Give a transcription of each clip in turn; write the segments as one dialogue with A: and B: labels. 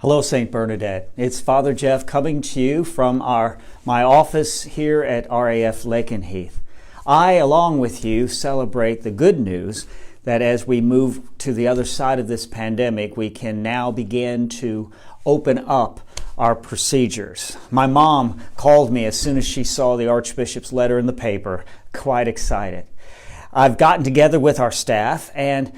A: Hello, St. Bernadette. It's Father Jeff coming to you from my office here at RAF Lakenheath. I, along with you, celebrate the good news that as we move to the other side of this pandemic, we can now begin to open up our procedures. My mom called me as soon as she saw the Archbishop's letter in the paper, quite excited. I've gotten together with our staff, and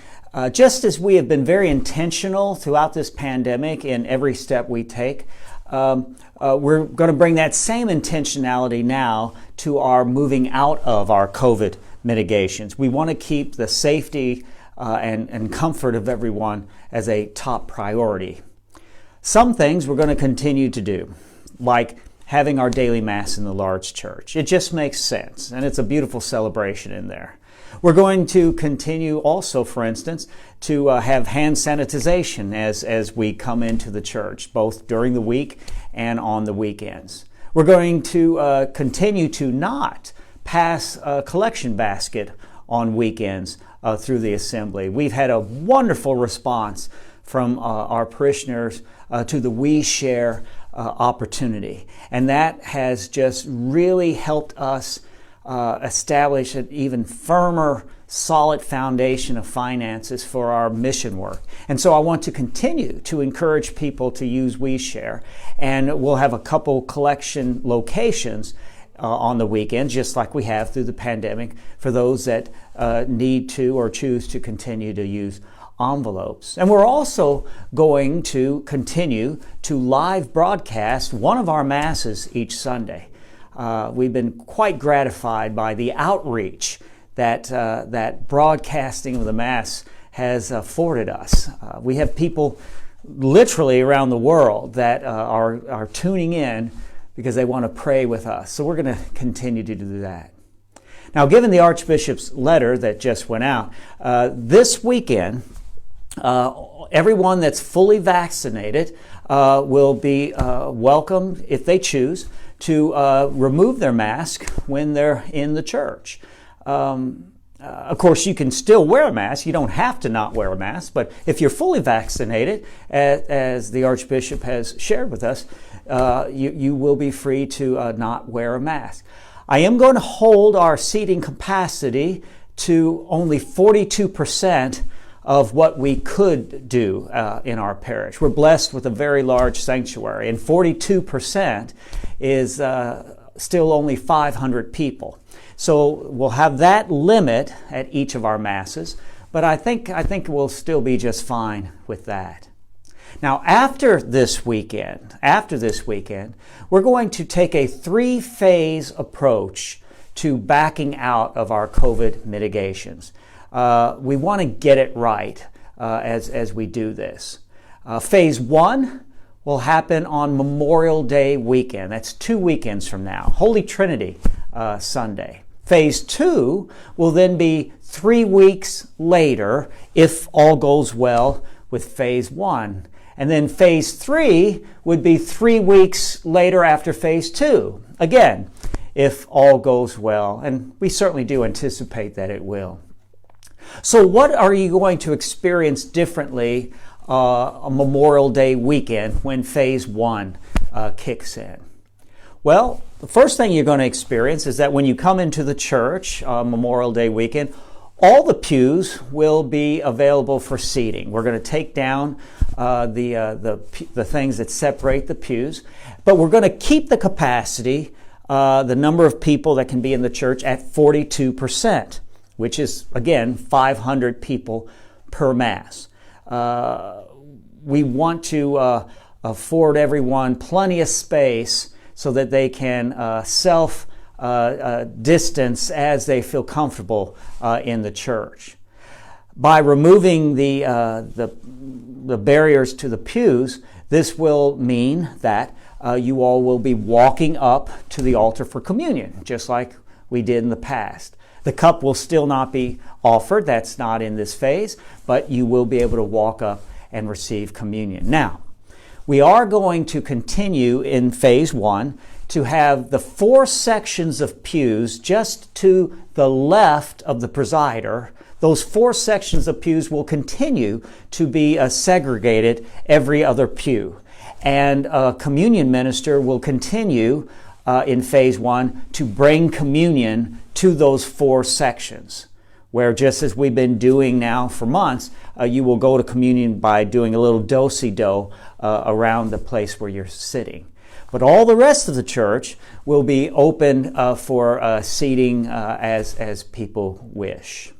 A: just as we have been very intentional throughout this pandemic in every step we take, we're going to bring that same intentionality now to our moving out of our COVID mitigations. We want to keep the safety and comfort of everyone as a top priority. Some things we're going to continue to do, like having our daily Mass in the large church. It just makes sense, and it's a beautiful celebration in there. We're going to continue also, for instance, to have hand sanitization as we come into the church, both during the week and on the weekends. We're going to continue to not pass a collection basket on weekends through the assembly. We've had a wonderful response from our parishioners to the We Share opportunity, and that has just really helped us establish an even firmer, solid foundation of finances for our mission work. And so I want to continue to encourage people to use We Share, and we'll have a couple collection locations on the weekend, just like we have through the pandemic, for those that need to or choose to continue to use envelopes. And we're also going to continue to live broadcast one of our Masses each Sunday. We've been quite gratified by the outreach that broadcasting of the Mass has afforded us. We have people literally around the world that are tuning in because they want to pray with us. So we're going to continue to do that. Now, given the Archbishop's letter that just went out, this weekend, everyone that's fully vaccinated will be welcome, if they choose, to remove their mask when they're in the church. Of course, you can still wear a mask. You don't have to not wear a mask. But if you're fully vaccinated, as the Archbishop has shared with us, you will be free to not wear a mask. I am going to hold our seating capacity to only 42% of what we could do in our parish. We're blessed with a very large sanctuary, and 42% is still only 500 people. So we'll have that limit at each of our Masses, but I think we'll still be just fine with that. Now, after this weekend, we're going to take a 3-phase approach to backing out of our COVID mitigations. We want to get it right as we do this. Phase 1 will happen on Memorial Day weekend. That's 2 weekends from now, Holy Trinity Sunday. Phase 2 will then be 3 weeks later, if all goes well with Phase 1. And then Phase 3 would be 3 weeks later after Phase 2. Again, if all goes well, and we certainly do anticipate that it will. So what are you going to experience differently on Memorial Day weekend when Phase 1 kicks in? Well, the first thing you're going to experience is that when you come into the church on Memorial Day weekend, all the pews will be available for seating. We're going to take down the things that separate the pews, but we're going to keep the capacity, the number of people that can be in the church, at 42%. Which is, again, 500 people per Mass. We want to afford everyone plenty of space so that they can self-distance as they feel comfortable in the church. By removing the barriers to the pews, this will mean that you all will be walking up to the altar for communion, just like we did in the past. The cup will still not be offered. That's not in this phase, but you will be able to walk up and receive communion. Now, we are going to continue in Phase 1 to have the 4 sections of pews just to the left of the presider. Those 4 sections of pews will continue to be segregated every other pew. and a communion minister will continue in phase 1 to bring communion to those 4 sections, where just as we've been doing now for months, you will go to communion by doing a little do-si-do around the place where you're sitting. But all the rest of the church will be open for seating as people wish.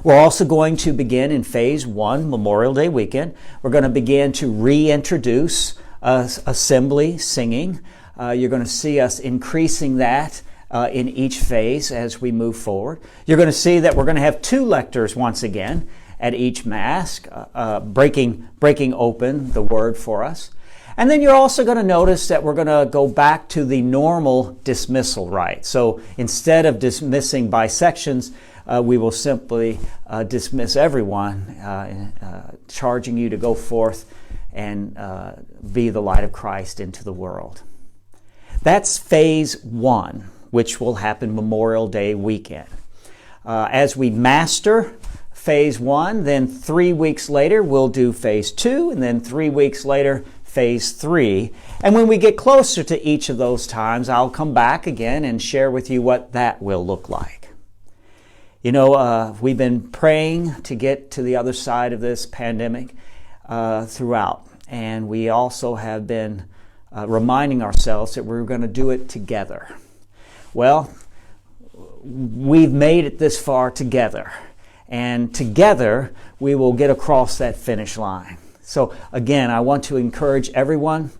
A: We're also going to begin in phase 1, Memorial Day weekend. We're going to begin to reintroduce assembly singing. You're going to see us increasing that in each phase as we move forward. You're going to see that we're going to have 2 lectors once again at each Mass, breaking open the Word for us. And then you're also going to notice that we're going to go back to the normal dismissal rite. So instead of dismissing by sections, we will simply dismiss everyone, charging you to go forth and be the light of Christ into the world. That's phase 1, which will happen Memorial Day weekend. As we master phase 1, then 3 weeks later we'll do phase 2, and then 3 weeks later phase 3. And when we get closer to each of those times, I'll come back again and share with you what that will look like. You know, we've been praying to get to the other side of this pandemic throughout. And we also have been reminding ourselves that we're going to do it together. Well, we've made it this far together. And together, we will get across that finish line. So again, I want to encourage everyone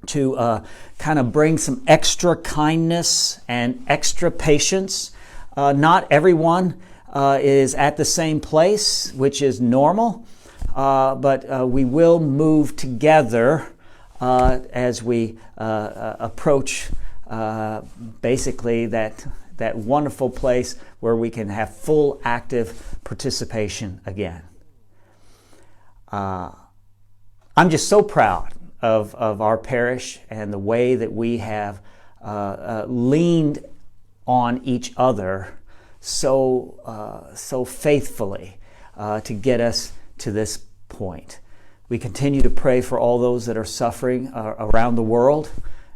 A: to kind of bring some extra kindness and extra patience. Not everyone is at the same place, which is normal, but we will move together as we approach basically that wonderful place where we can have full active participation again. I'm just so proud of our parish and the way that we have leaned on each other so faithfully to get us to this point. We continue to pray for all those that are suffering around the world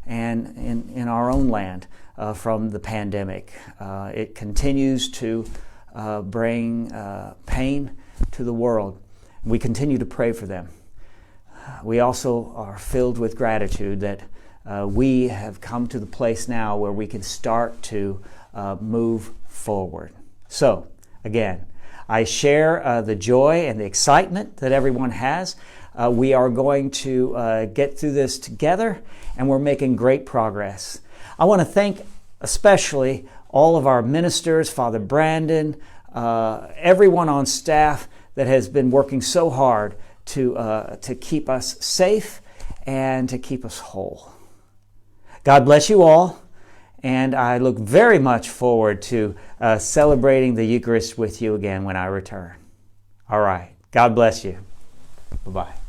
A: and in our own land from the pandemic. It continues to bring pain to the world. We continue to pray for them. We also are filled with gratitude that we have come to the place now where we can start to move forward. So, again, I share the joy and the excitement that everyone has. We are going to get through this together, and we're making great progress. I want to thank especially all of our ministers, Father Brandon, everyone on staff that has been working so hard to keep us safe and to keep us whole. God bless you all, and I look very much forward to celebrating the Eucharist with you again when I return. All right. God bless you. Bye-bye.